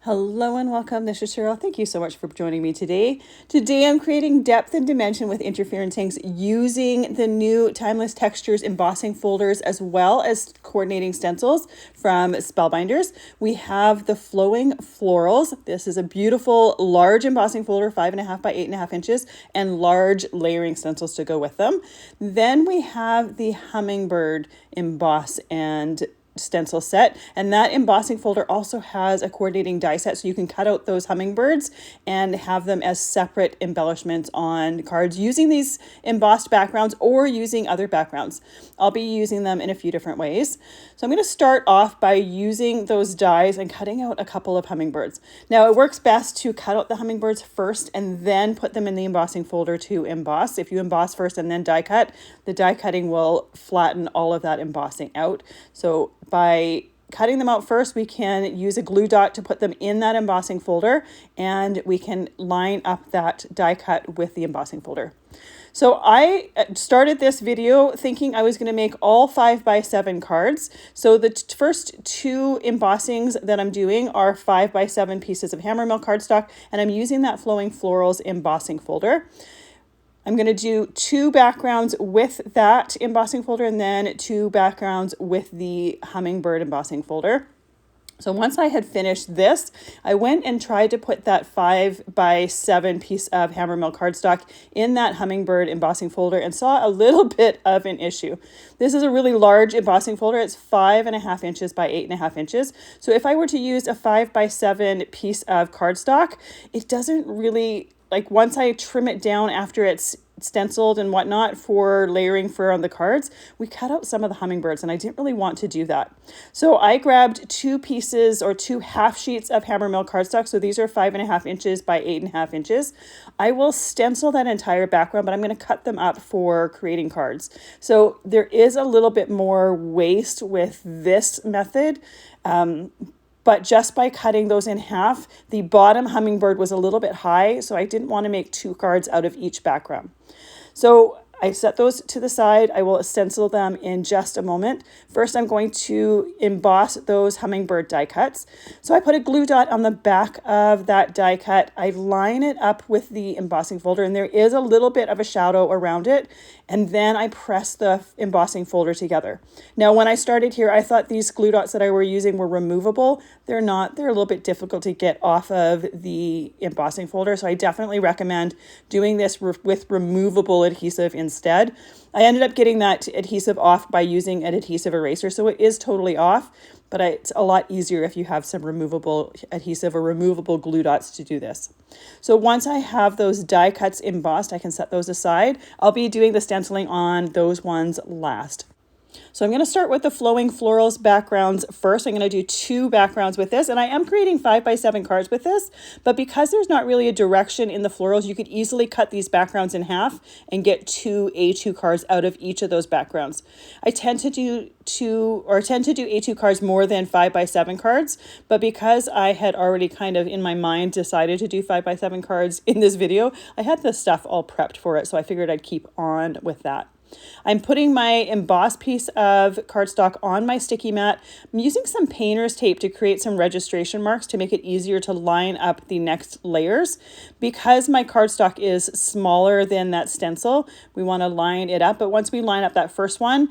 Hello and welcome. This is Cheryl. Thank you so much for joining me today. Today I'm creating depth and dimension with interference inks using the new Timeless Textures embossing folders as well as coordinating stencils from Spellbinders. We have the Flowing Florals. This is a beautiful large embossing folder, 5.5 by 8.5 inches, and large layering stencils to go with them. Then we have the Hummingbird emboss and stencil set, and that embossing folder also has a coordinating die set, so you can cut out those hummingbirds and have them as separate embellishments on cards using these embossed backgrounds or using other backgrounds. I'll be using them in a few different ways. So I'm going to start off by using those dies and cutting out a couple of hummingbirds. Now it works best to cut out the hummingbirds first and then put them in the embossing folder to emboss. If you emboss first and then die cut, the die cutting will flatten all of that embossing out. So by cutting them out first, we can use a glue dot to put them in that embossing folder, and we can line up that die cut with the embossing folder. So I started this video thinking I was going to make all 5x7 cards. So the first two embossings that I'm doing are 5x7 pieces of Hammermill cardstock, and I'm using that Flowing Florals embossing folder. I'm going to do two backgrounds with that embossing folder and then two backgrounds with the Hummingbird embossing folder. So once I had finished this, I went and tried to put that 5x7 piece of Hammermill cardstock in that Hummingbird embossing folder and saw a little bit of an issue. This is a really large embossing folder. It's 5.5 inches by 8.5 inches. So if I were to use a 5x7 piece of cardstock, it doesn't really, like, once I trim it down after it's stenciled and whatnot for layering for on the cards, we cut out some of the hummingbirds, and I didn't really want to do that. So I grabbed two pieces or two half sheets of Hammermill cardstock. So these are 5.5 inches by 8.5 inches. I will stencil that entire background, but I'm going to cut them up for creating cards. So there is a little bit more waste with this method. But just by cutting those in half, the bottom hummingbird was a little bit high, so I didn't want to make two cards out of each background. So I set those to the side. I will stencil them in just a moment. First, I'm going to emboss those hummingbird die cuts. So I put a glue dot on the back of that die cut. I line it up with the embossing folder, and there is a little bit of a shadow around it. And then I press the embossing folder together. Now, when I started here, I thought these glue dots that I were using were removable. They're not. They're a little bit difficult to get off of the embossing folder. So I definitely recommend doing this with removable adhesive instead. I ended up getting that adhesive off by using an adhesive eraser. So it is totally off, but it's a lot easier if you have some removable adhesive or removable glue dots to do this. So once I have those die cuts embossed, I can set those aside. I'll be doing the stenciling on those ones last. So I'm going to start with the Flowing Florals backgrounds first. I'm going to do two backgrounds with this, and I am creating 5x7 cards with this, but because there's not really a direction in the florals, you could easily cut these backgrounds in half and get two A2 cards out of each of those backgrounds. I tend to do A2 cards more than 5x7 cards, but because I had already kind of in my mind decided to do 5x7 cards in this video, I had the stuff all prepped for it, so I figured I'd keep on with that. I'm putting my embossed piece of cardstock on my sticky mat. I'm using some painter's tape to create some registration marks to make it easier to line up the next layers. Because my cardstock is smaller than that stencil, we want to line it up. But once we line up that first one,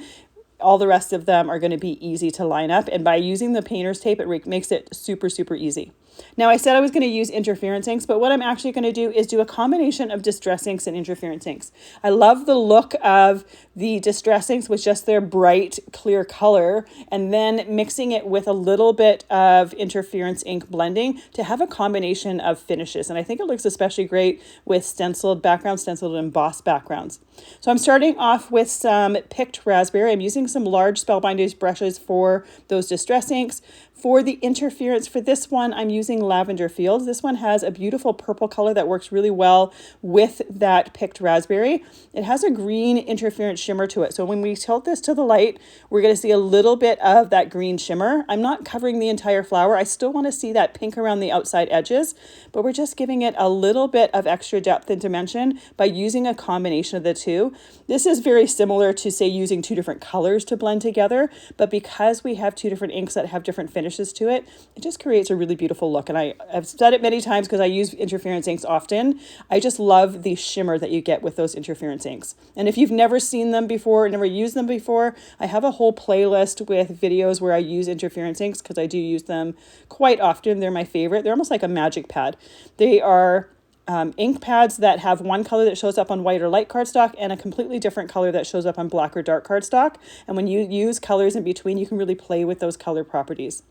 all the rest of them are going to be easy to line up. And by using the painter's tape, it makes it super, super easy. Now, I said I was going to use interference inks, but what I'm actually going to do is do a combination of distress inks and interference inks. I love the look of the distress inks with just their bright, clear color, and then mixing it with a little bit of interference ink blending to have a combination of finishes. And I think it looks especially great with stenciled backgrounds, stenciled and embossed backgrounds. So I'm starting off with some picked raspberry. I'm using some large Spellbinders brushes for those distress inks. For the interference for this one, I'm using Lavender Fields. This one has a beautiful purple color that works really well with that picked raspberry. It has a green interference shimmer to it. So when we tilt this to the light, we're going to see a little bit of that green shimmer. I'm not covering the entire flower. I still want to see that pink around the outside edges, but we're just giving it a little bit of extra depth and dimension by using a combination of the two. This is very similar to, say, using two different colors colors to blend together, but because we have two different inks that have different finishes to it, it just creates a really beautiful look. And I've said it many times because I use interference inks often. I just love the shimmer that you get with those interference inks. And if you've never seen them before, never used them before, I have a whole playlist with videos where I use interference inks because I do use them quite often. They're my favorite. They're almost like a magic pad. They are ink pads that have one color that shows up on white or light cardstock and a completely different color that shows up on black or dark cardstock. And when you use colors in between, you can really play with those color properties.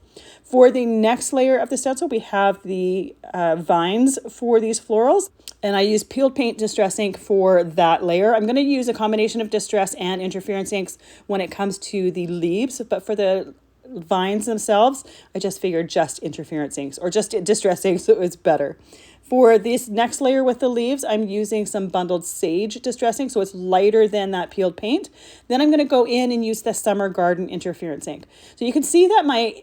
For the next layer of the stencil, we have the vines for these florals, and I use peeled paint distress ink for that layer. I'm going to use a combination of distress and interference inks when it comes to the leaves, but for the vines themselves, I just figured just interference inks or just distress inks, so it's better. For this next layer with the leaves, I'm using some bundled sage distress ink, so it's lighter than that peeled paint. Then I'm going to go in and use the Summer Garden interference ink. So you can see that my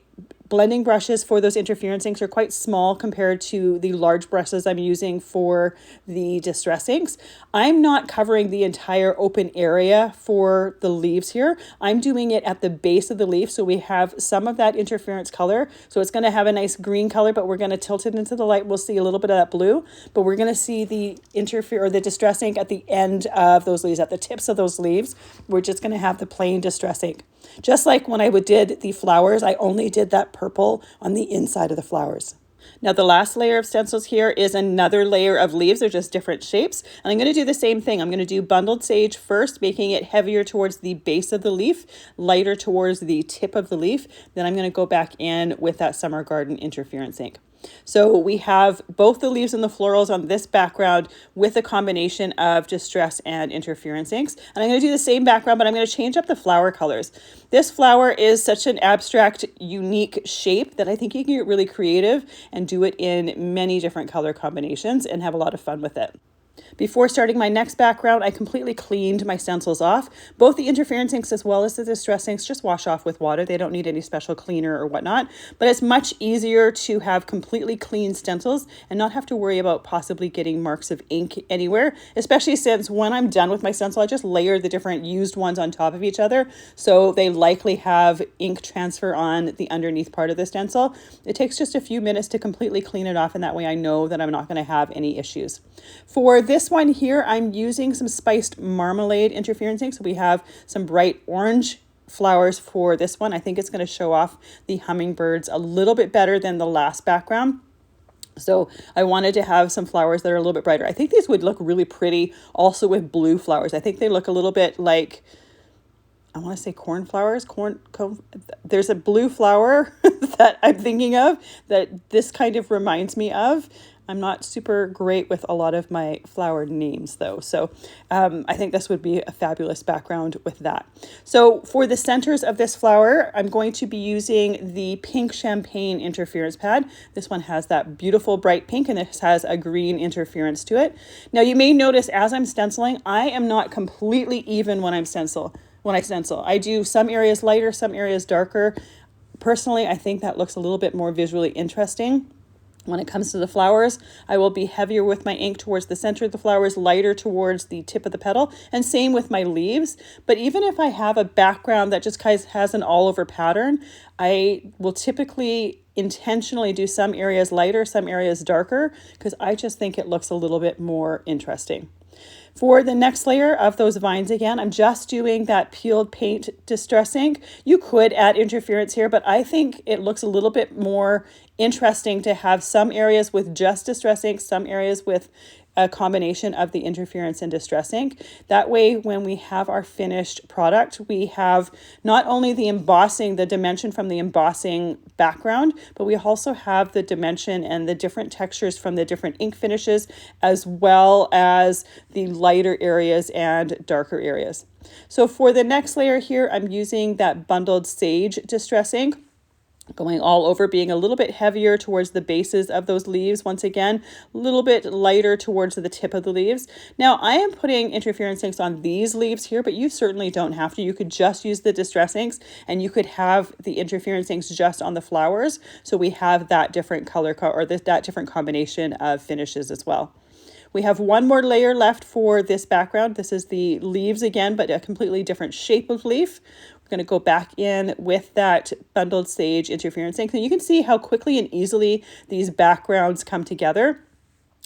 blending brushes for those interference inks are quite small compared to the large brushes I'm using for the distress inks. I'm not covering the entire open area for the leaves here. I'm doing it at the base of the leaf, so we have some of that interference color. So it's going to have a nice green color, but we're going to tilt it into the light. We'll see a little bit of that blue, but we're going to see the the distress ink at the end of those leaves, at the tips of those leaves. We're just going to have the plain distress ink. Just like when I did the flowers, I only did that purple on the inside of the flowers. Now the last layer of stencils here is another layer of leaves. They're just different shapes. And I'm going to do the same thing. I'm going to do bundled sage first, making it heavier towards the base of the leaf, lighter towards the tip of the leaf. Then I'm going to go back in with that Summer Garden interference ink. So we have both the leaves and the florals on this background with a combination of distress and interference inks. And I'm going to do the same background, but I'm going to change up the flower colors. This flower is such an abstract, unique shape that I think you can get really creative and do it in many different color combinations and have a lot of fun with it. Before starting my next background, I completely cleaned my stencils off. Both the interference inks as well as the distress inks just wash off with water. They don't need any special cleaner or whatnot, but it's much easier to have completely clean stencils and not have to worry about possibly getting marks of ink anywhere, especially since when I'm done with my stencil, I just layer the different used ones on top of each other. So they likely have ink transfer on the underneath part of the stencil. It takes just a few minutes to completely clean it off, and that way I know that I'm not going to have any issues. For this one here, I'm using some spiced marmalade interference ink. So we have some bright orange flowers for this one. I think it's going to show off the hummingbirds a little bit better than the last background. So I wanted to have some flowers that are a little bit brighter. I think these would look really pretty also with blue flowers. I think they look a little bit like, I want to say cornflowers. There's a blue flower that I'm thinking of that this kind of reminds me of. I'm not super great with a lot of my flower names though. So I think this would be a fabulous background with that. So for the centers of this flower, I'm going to be using the pink champagne interference pad. This one has that beautiful bright pink and this has a green interference to it. Now you may notice as I'm stenciling, I am not completely even when I stencil. I do some areas lighter, some areas darker. Personally, I think that looks a little bit more visually interesting. When it comes to the flowers, I will be heavier with my ink towards the center of the flowers, lighter towards the tip of the petal, and same with my leaves. But even if I have a background that just has an all-over pattern, I will typically intentionally do some areas lighter, some areas darker, because I just think it looks a little bit more interesting. For the next layer of those vines, again, I'm just doing that peeled paint distress ink. You could add interference here, but I think it looks a little bit more interesting to have some areas with just distress ink, some areas with a combination of the interference and distress ink. That way, when we have our finished product, we have not only the embossing, the dimension from the embossing background, but we also have the dimension and the different textures from the different ink finishes, as well as the lighter areas and darker areas. So for the next layer here, I'm using that bundled sage distress ink, going all over, being a little bit heavier towards the bases of those leaves. Once again, a little bit lighter towards the tip of the leaves. Now I am putting interference inks on these leaves here, but you certainly don't have to. You could just use the distress inks and you could have the interference inks just on the flowers. So we have that different color or that different combination of finishes as well. We have one more layer left for this background. This is the leaves again, but a completely different shape of leaf. We're going to go back in with that bundled sage interference ink. And you can see how quickly and easily these backgrounds come together.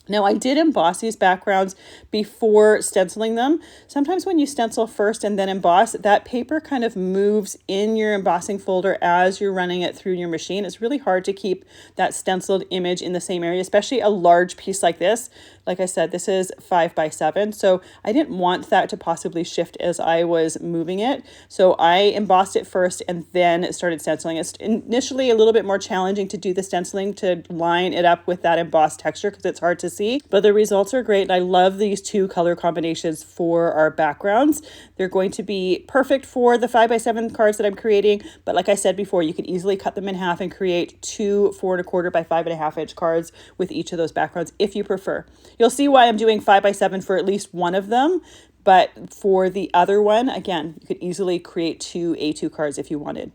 Now, I did emboss these backgrounds before stenciling them. Sometimes when you stencil first and then emboss, that paper kind of moves in your embossing folder as you're running it through your machine. It's really hard to keep that stenciled image in the same area, especially a large piece like this. Like I said, this is 5 by 7, so I didn't want that to possibly shift as I was moving it. So I embossed it first and then started stenciling. It's initially a little bit more challenging to do the stenciling to line it up with that embossed texture because it's hard to see, but the results are great. I love these two color combinations for our backgrounds. They're going to be perfect for the 5 by 7 cards that I'm creating, but like I said before, you can easily cut them in half and create two 4 1/4 by 5.5 inch cards with each of those backgrounds if you prefer. You'll see why I'm doing 5 by 7 for at least one of them, but for the other one, again, you could easily create two A2 cards if you wanted.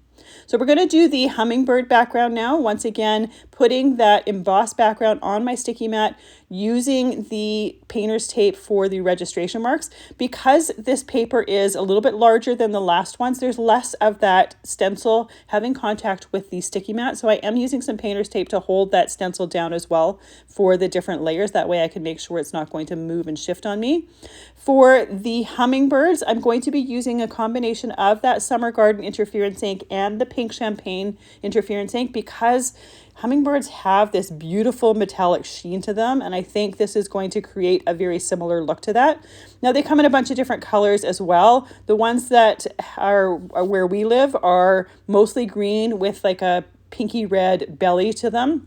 So we're going to do the hummingbird background now. Once again, putting that embossed background on my sticky mat, using the painter's tape for the registration marks. Because this paper is a little bit larger than the last ones, there's less of that stencil having contact with the sticky mat. So I am using some painter's tape to hold that stencil down as well for the different layers. That way I can make sure it's not going to move and shift on me. For the hummingbirds, I'm going to be using a combination of that Summer Garden interference ink and the pink champagne interference ink because hummingbirds have this beautiful metallic sheen to them, and I think this is going to create a very similar look to that. Now they come in a bunch of different colors as well. The ones that are where we live are mostly green with like a pinky red belly to them.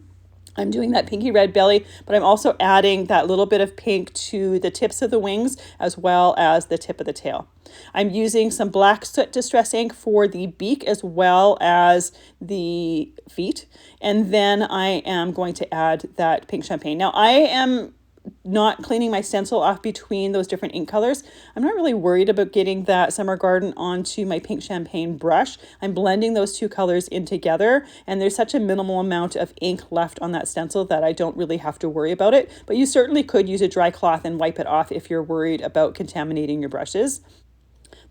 I'm doing that pinky red belly, but I'm also adding that little bit of pink to the tips of the wings as well as the tip of the tail. I'm using some black soot distress ink for the beak as well as the feet. And then I am going to add that pink champagne. Now I am not cleaning my stencil off between those different ink colors. I'm not really worried about getting that Summer Garden onto my pink champagne brush. I'm blending those two colors in together, and there's such a minimal amount of ink left on that stencil that I don't really have to worry about it. But you certainly could use a dry cloth and wipe it off if you're worried about contaminating your brushes.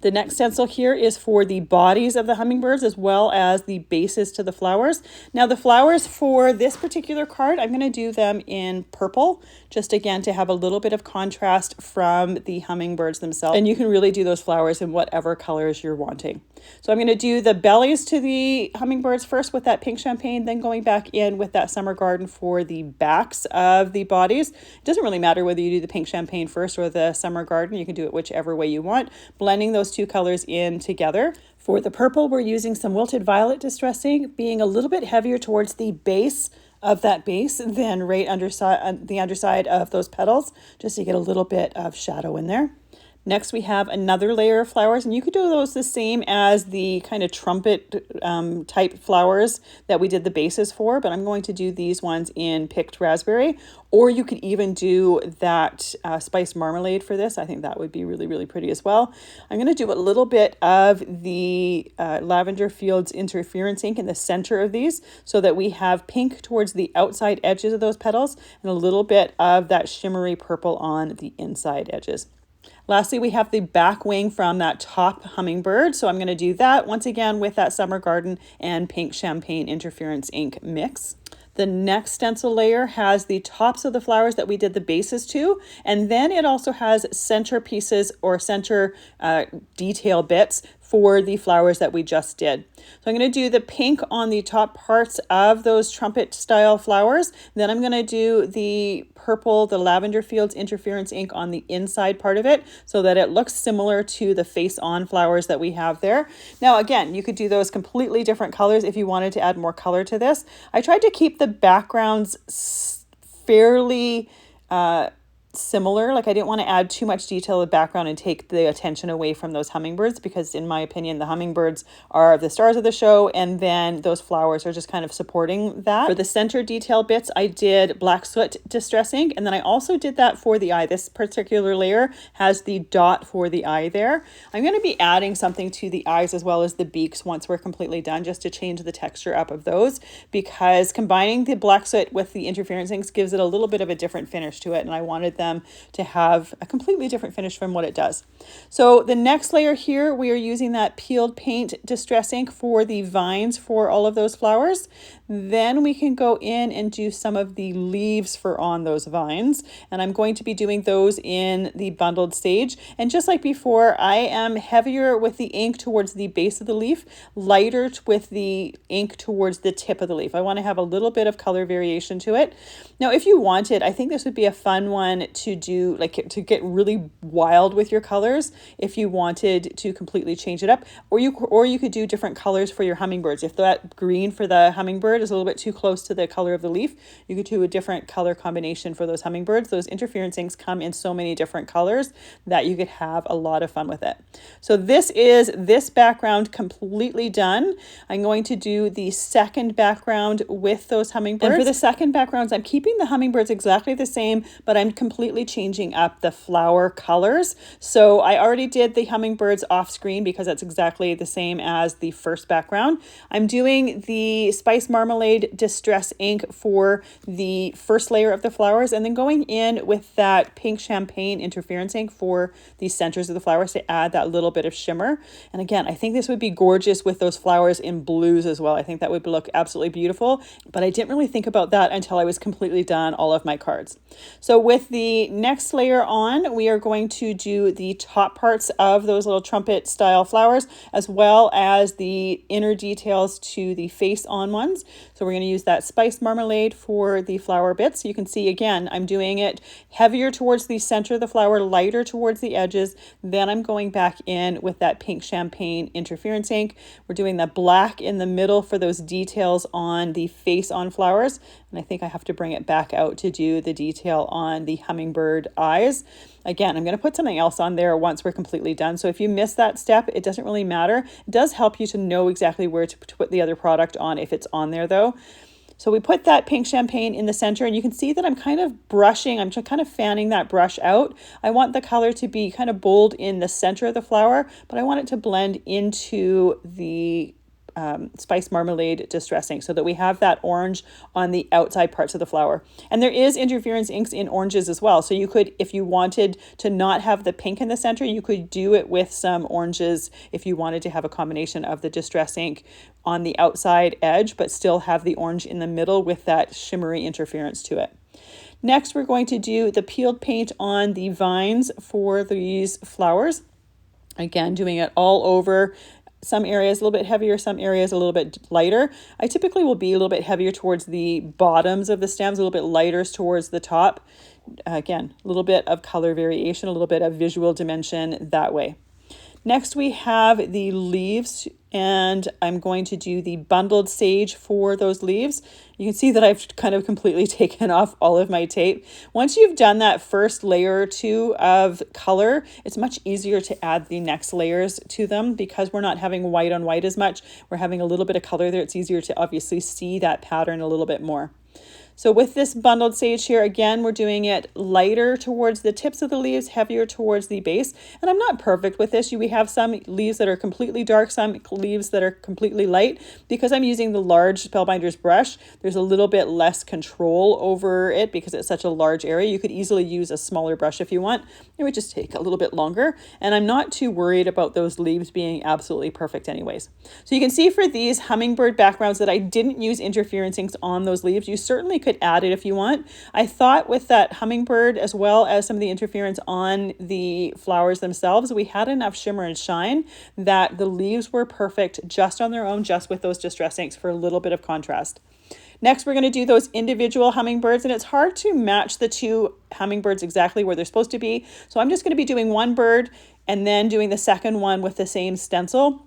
The next stencil here is for the bodies of the hummingbirds as well as the bases to the flowers. Now the flowers for this particular card, I'm going to do them in purple, just again to have a little bit of contrast from the hummingbirds themselves. And you can really do those flowers in whatever colors you're wanting. So I'm going to do the bellies to the hummingbirds first with that pink champagne, then going back in with that Summer Garden for the backs of the bodies. It doesn't really matter whether you do the pink champagne first or the Summer Garden. You can do it whichever way you want, blending those two colors in together. For the purple, we're using some Wilted Violet Distress Ink, being a little bit heavier towards the base of that base than right underside, the underside of those petals, just to get a little bit of shadow in there. Next, we have another layer of flowers, and you could do those the same as the kind of trumpet type flowers that we did the bases for, but I'm going to do these ones in picked raspberry, or you could even do that spiced marmalade for this. I think that would be really, really pretty as well. I'm going to do a little bit of the Lavender Fields interference ink in the center of these so that we have pink towards the outside edges of those petals and a little bit of that shimmery purple on the inside edges. Lastly, we have the back wing from that top hummingbird. So I'm going to do that once again with that Summer Garden and pink champagne interference ink mix. The next stencil layer has the tops of the flowers that we did the bases to, and then it also has center pieces or center detail bits for the flowers that we just did. So I'm going to do the pink on the top parts of those trumpet style flowers. Then I'm going to do the purple, the Lavender Fields interference ink on the inside part of it so that it looks similar to the face on flowers that we have there. Now again, you could do those completely different colors if you wanted to add more color to this. I tried to keep the backgrounds fairly similar. Like I didn't want to add too much detail to the background and take the attention away from those hummingbirds, because in my opinion the hummingbirds are the stars of the show, and then those flowers are just kind of supporting that. For the center detail bits, I did black soot distress ink, and then I also did that for the eye. This particular layer has the dot for the eye there. I'm going to be adding something to the eyes as well as the beaks once we're completely done, just to change the texture up of those, because combining the black soot with the interference inks gives it a little bit of a different finish to it, and I wanted them to have a completely different finish from what it does. So the next layer here, we are using that peeled paint distress ink for the vines for all of those flowers. Then we can go in and do some of the leaves for on those vines. And I'm going to be doing those in the bundled stage. And just like before, I am heavier with the ink towards the base of the leaf, lighter with the ink towards the tip of the leaf. I want to have a little bit of color variation to it. Now, if you wanted, I think this would be a fun one to do, like to get really wild with your colors if you wanted to completely change it up. Or you could do different colors for your hummingbirds. If that green for the hummingbird is a little bit too close to the color of the leaf, you could do a different color combination for those hummingbirds. Those interference inks come in so many different colors that you could have a lot of fun with it. So this is this background completely done. I'm going to do the second background with those hummingbirds. And for the second backgrounds, I'm keeping the hummingbirds exactly the same, but I'm completely changing up the flower colors. So I already did the hummingbirds off screen because that's exactly the same as the first background. I'm doing the Spice Marmalade Distress ink for the first layer of the flowers, and then going in with that pink champagne interference ink for the centers of the flowers to add that little bit of shimmer. And again, I think this would be gorgeous with those flowers in blues as well. I think that would look absolutely beautiful, but I didn't really think about that until I was completely done all of my cards. So with the next layer on, we are going to do the top parts of those little trumpet style flowers, as well as the inner details to the face on ones. So we're going to use that Spice Marmalade for the flower bits. You can see again, I'm doing it heavier towards the center of the flower, lighter towards the edges. Then I'm going back in with that pink champagne interference ink. We're doing the black in the middle for those details on the face on flowers. And I think I have to bring it back out to do the detail on the hummingbird eyes. Again, I'm going to put something else on there once we're completely done. So if you miss that step, it doesn't really matter. It does help you to know exactly where to put the other product on if it's on there though. So we put that pink champagne in the center, and you can see that I'm kind of brushing, I'm just kind of fanning that brush out. I want the color to be kind of bold in the center of the flower, but I want it to blend into the Spice Marmalade Distress ink so that we have that orange on the outside parts of the flower. And there is interference inks in oranges as well. So you could, if you wanted to not have the pink in the center, you could do it with some oranges if you wanted to have a combination of the Distress ink on the outside edge, but still have the orange in the middle with that shimmery interference to it. Next, we're going to do the peeled paint on the vines for these flowers. Again, doing it all over. Some areas a little bit heavier, some areas a little bit lighter. I typically will be a little bit heavier towards the bottoms of the stems, a little bit lighter towards the top. Again, a little bit of color variation, a little bit of visual dimension that way. Next, we have the leaves, and I'm going to do the bundled sage for those leaves. You can see that I've kind of completely taken off all of my tape. Once you've done that first layer or two of color, it's much easier to add the next layers to them because we're not having white on white as much. We're having a little bit of color there. It's easier to obviously see that pattern a little bit more. So with this bundled sage here, again, we're doing it lighter towards the tips of the leaves, heavier towards the base. And I'm not perfect with this. We have some leaves that are completely dark, some leaves that are completely light. Because I'm using the large Spellbinders brush, there's a little bit less control over it because it's such a large area. You could easily use a smaller brush if you want. It would just take a little bit longer. And I'm not too worried about those leaves being absolutely perfect anyways. So you can see for these hummingbird backgrounds that I didn't use interference inks on those leaves. You certainly could add it if you want. I thought with that hummingbird as well as some of the interference on the flowers themselves, we had enough shimmer and shine that the leaves were perfect just on their own, just with those distress inks for a little bit of contrast. Next, we're going to do those individual hummingbirds, and it's hard to match the two hummingbirds exactly where they're supposed to be. So I'm just going to be doing one bird and then doing the second one with the same stencil.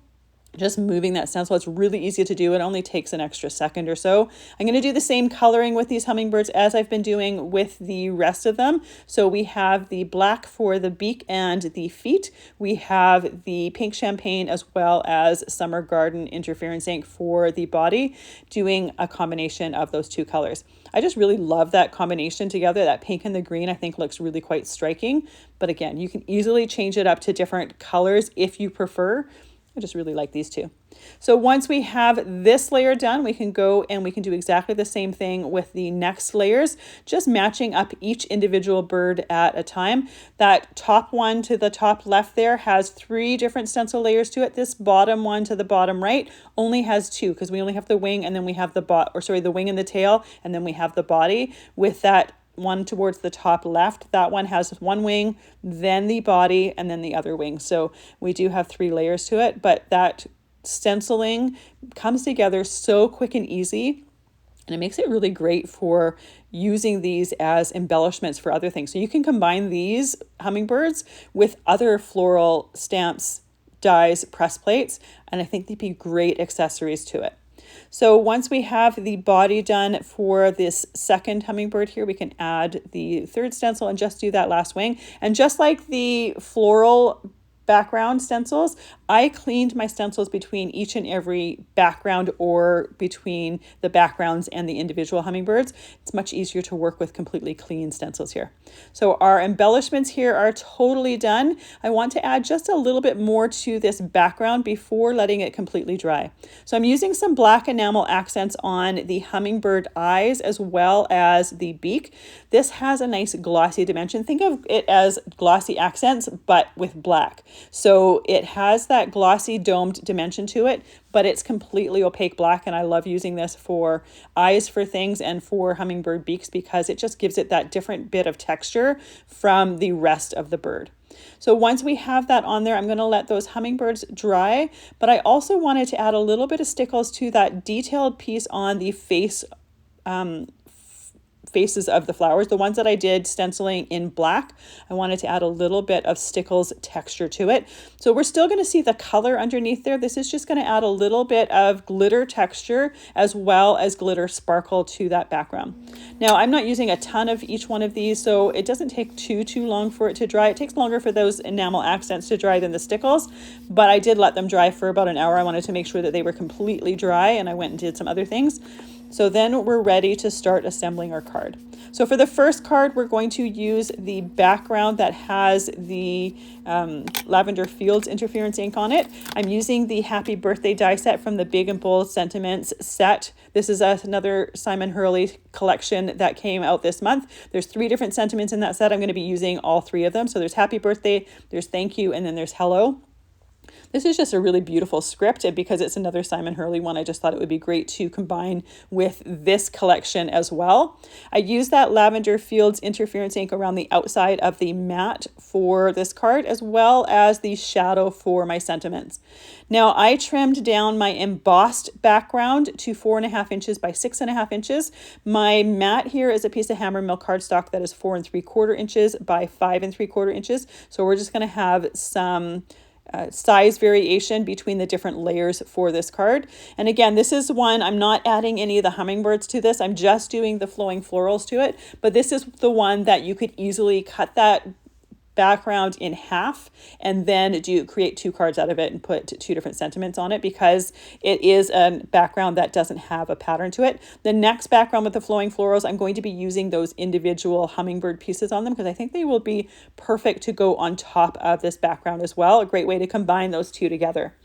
Just moving that stencil. It's really easy to do. It only takes an extra second or so. I'm going to do the same coloring with these hummingbirds as I've been doing with the rest of them. So we have the black for the beak and the feet. We have the pink champagne as well as Summer Garden interference ink for the body, doing a combination of those two colors. I just really love that combination together. That pink and the green I think looks really quite striking. But again, you can easily change it up to different colors if you prefer. I just really like these two. So once we have this layer done, we can go and we can do exactly the same thing with the next layers, just matching up each individual bird at a time. That top one to the top left there has 3 different stencil layers to it. This bottom one to the bottom right only has 2, because we only have the wing and then we have the wing and the tail, and then we have the body. With that one towards the top left, that one has 1 wing, then the body, and then the other wing. So we do have 3 layers to it, but that stenciling comes together so quick and easy, and it makes it really great for using these as embellishments for other things. So you can combine these hummingbirds with other floral stamps, dies, press plates, and I think they'd be great accessories to it. So once we have the body done for this second hummingbird here, we can add the 3rd stencil and just do that last wing. And just like the floral background stencils, I cleaned my stencils between each and every background, or between the backgrounds and the individual hummingbirds. It's much easier to work with completely clean stencils here. So our embellishments here are totally done. I want to add just a little bit more to this background before letting it completely dry. So I'm using some black enamel accents on the hummingbird eyes as well as the beak. This has a nice glossy dimension. Think of it as glossy accents, but with black. So it has that glossy domed dimension to it, but it's completely opaque black, and I love using this for eyes for things and for hummingbird beaks because it just gives it that different bit of texture from the rest of the bird. So once we have that on there, I'm going to let those hummingbirds dry, but I also wanted to add a little bit of stickles to that detailed piece on the faces of the flowers. The ones that I did stenciling in black, I wanted to add a little bit of stickles texture to it. So we're still going to see the color underneath there. This is just going to add a little bit of glitter texture as well as glitter sparkle to that background. Now I'm not using a ton of each one of these, so it doesn't take too long for it to dry. It takes longer for those enamel accents to dry than the stickles, but I did let them dry for about an hour. I wanted to make sure that they were completely dry, and I went and did some other things. So then we're ready to start assembling our card. So for the first card, we're going to use the background that has the Lavender Fields interference ink on it. I'm using the Happy Birthday die set from the Big and Bold Sentiments set. This is another Simon Hurley collection that came out this month. There's 3 different sentiments in that set. I'm going to be using all 3 of them. So there's Happy Birthday, there's Thank You, and then there's Hello. This is just a really beautiful script, and because it's another Simon Hurley one, I just thought it would be great to combine with this collection as well. I used that Lavender Fields interference ink around the outside of the mat for this card, as well as the shadow for my sentiments. Now I trimmed down my embossed background to 4.5 inches by 6.5 inches. My mat here is a piece of Hammermill cardstock that is 4 3/4 inches by 5 3/4 inches. So we're just going to have some size variation between the different layers for this card. And again, this is one, I'm not adding any of the hummingbirds to this. I'm just doing the flowing florals to it. But this is the one that you could easily cut that background in half and then create 2 cards out of it and put 2 different sentiments on it, because it is a background that doesn't have a pattern to it. The next background with the flowing florals, I'm going to be using those individual hummingbird pieces on them because I think they will be perfect to go on top of this background as well. A great way to combine those 2 together.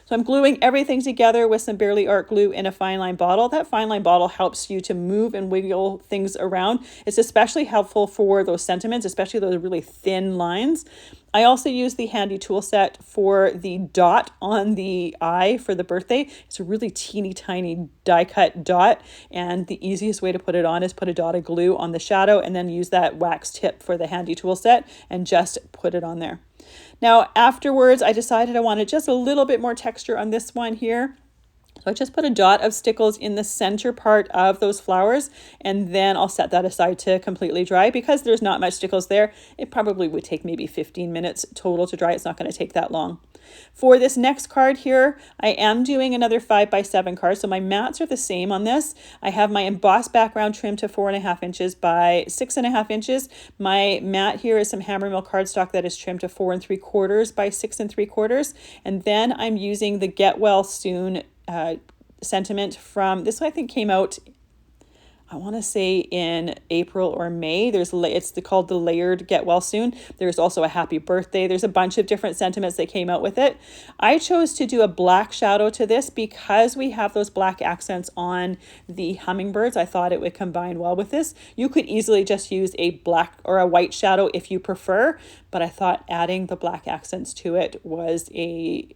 So I'm gluing everything together with some Barely Art glue in a fine line bottle. That fine line bottle helps you to move and wiggle things around. It's especially helpful for those sentiments, especially those really thin lines. I also use the handy tool set for the dot on the eye for the birthday. It's a really teeny tiny die cut dot, and the easiest way to put it on is put a dot of glue on the shadow and then use that wax tip for the handy tool set and just put it on there. Now afterwards, I decided I wanted just a little bit more texture on this one here. So I just put a dot of stickles in the center part of those flowers, and then I'll set that aside to completely dry. Because there's not much stickles there, it probably would take maybe 15 minutes total to dry. It's not going to take that long. For this next card here, I am doing another 5 by 7 card. So my mats are the same on this. I have my embossed background trimmed to 4.5 inches by 6.5 inches. My mat here is some Hammermill cardstock that is trimmed to 4 3/4 by 6 3/4. And then I'm using the Get Well Soon sentiment from this one. I think came out, I want to say in April or May. It's called the Layered Get Well Soon. There's also a Happy Birthday. There's a bunch of different sentiments that came out with it. I chose to do a black shadow to this because we have those black accents on the hummingbirds. I thought it would combine well with this. You could easily just use a black or a white shadow if you prefer, but I thought adding the black accents to it was a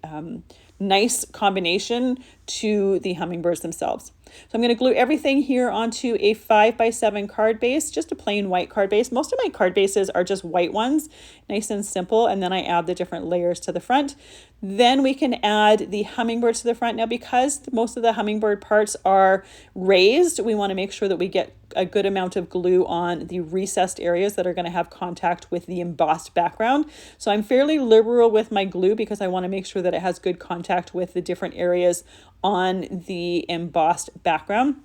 nice combination to the hummingbirds themselves. So I'm going to glue everything here onto a 5x7 card base, just a plain white card base. Most of my card bases are just white ones, nice and simple, and then I add the different layers to the front. Then we can add the hummingbirds to the front. Now, because most of the hummingbird parts are raised, we want to make sure that we get a good amount of glue on the recessed areas that are going to have contact with the embossed background. So I'm fairly liberal with my glue because I want to make sure that it has good contact with the different areas on the embossed background.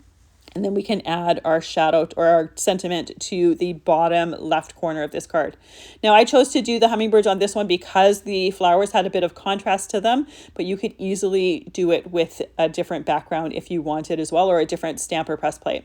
And then we can add our shadow or our sentiment to the bottom left corner of this card. Now I chose to do the hummingbirds on this one because the flowers had a bit of contrast to them, but you could easily do it with a different background if you wanted as well, or a different stamp or press plate.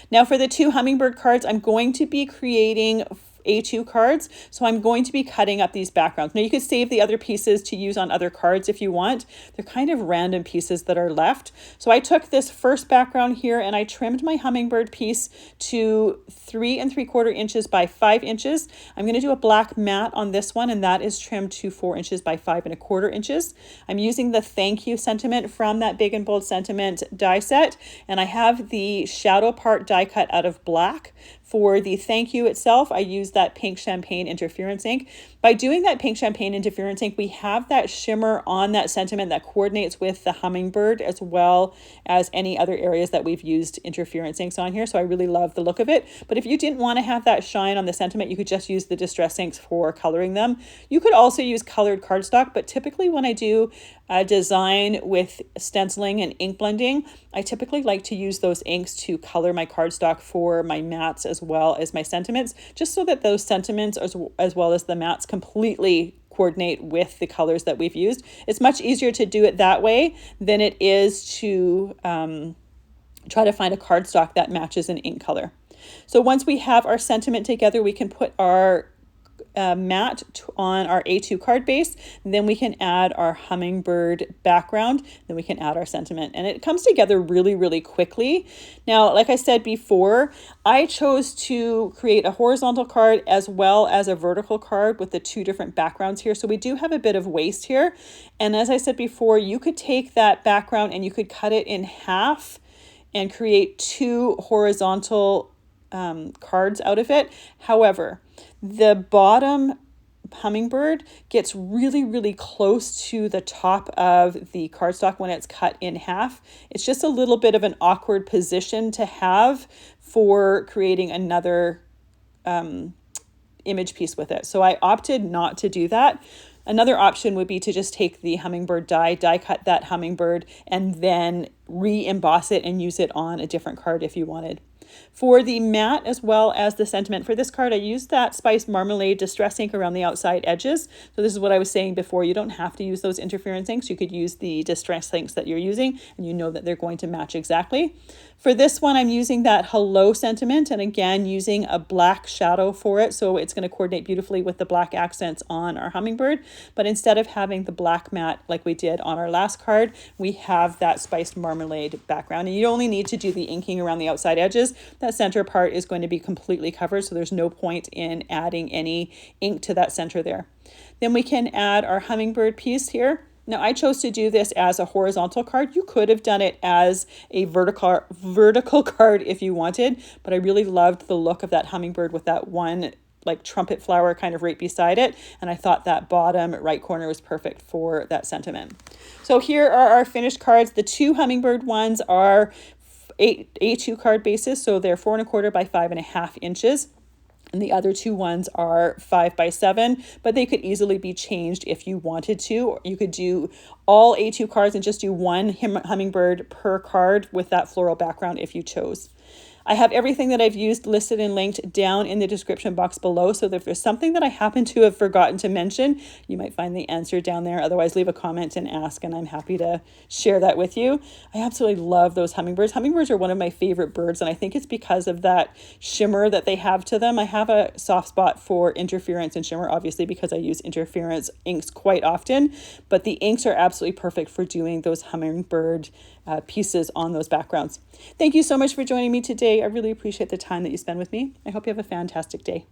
Now for the 2 hummingbird cards, I'm going to be creating A2 cards. So I'm going to be cutting up these backgrounds. Now you could save the other pieces to use on other cards if you want. They're kind of random pieces that are left. So I took this first background here and I trimmed my hummingbird piece to 3 3/4 inches by 5 inches. I'm going to do a black matte on this one, and that is trimmed to 4 inches by 5 1/4 inches. I'm using the thank you sentiment from that Big and Bold Sentiment die set, and I have the shadow part die cut out of black. For the thank you itself, I use that pink champagne interference ink. By doing that pink champagne interference ink, we have that shimmer on that sentiment that coordinates with the hummingbird as well as any other areas that we've used interference inks on here. So I really love the look of it. But if you didn't want to have that shine on the sentiment, you could just use the distress inks for coloring them. You could also use colored cardstock, but typically when I do a design with stenciling and ink blending, I typically like to use those inks to color my cardstock for my mattes as well as my sentiments, just so that those sentiments as well as the mattes completely coordinate with the colors that we've used. It's much easier to do it that way than it is to try to find a cardstock that matches an ink color. So once we have our sentiment together, we can put our matte on our A2 card base, then we can add our hummingbird background, then we can add our sentiment, and it comes together really, really quickly. Now, like I said before, I chose to create a horizontal card as well as a vertical card with the 2 different backgrounds here. So we do have a bit of waste here. And as I said before, you could take that background and you could cut it in half and create 2 horizontal cards out of it. However, the bottom hummingbird gets really, really close to the top of the cardstock when it's cut in half. It's just a little bit of an awkward position to have for creating another image piece with it. So I opted not to do that. Another option would be to just take the hummingbird die cut that hummingbird, and then re-emboss it and use it on a different card if you wanted. For the matte as well as the sentiment for this card, I used that Spiced Marmalade Distress ink around the outside edges. So this is what I was saying before. You don't have to use those interference inks. You could use the distress inks that you're using, and you know that they're going to match exactly. For this one, I'm using that Hello sentiment, and again, using a black shadow for it. So it's going to coordinate beautifully with the black accents on our hummingbird. But instead of having the black matte like we did on our last card, we have that Spiced Marmalade background. And you only need to do the inking around the outside edges. That center part is going to be completely covered, so there's no point in adding any ink to that center there. Then we can add our hummingbird piece here. Now I chose to do this as a horizontal card. You could have done it as a vertical card if you wanted, but I really loved the look of that hummingbird with that one like trumpet flower kind of right beside it, and I thought that bottom right corner was perfect for that sentiment. So here are our finished cards. The 2 hummingbird ones are A2 card bases, so they're 4 1/4 by 5 1/2 inches. And the other 2 ones are 5 by 7, but they could easily be changed if you wanted to. You could do all A2 cards and just do 1 hummingbird per card with that floral background if you chose. I have everything that I've used listed and linked down in the description box below. So if there's something that I happen to have forgotten to mention, you might find the answer down there. Otherwise, leave a comment and ask, and I'm happy to share that with you. I absolutely love those hummingbirds. Hummingbirds are one of my favorite birds, and I think it's because of that shimmer that they have to them. I have a soft spot for interference and shimmer, obviously, because I use interference inks quite often, but the inks are absolutely perfect for doing those hummingbird pieces on those backgrounds. Thank you so much for joining me today. I really appreciate the time that you spend with me. I hope you have a fantastic day.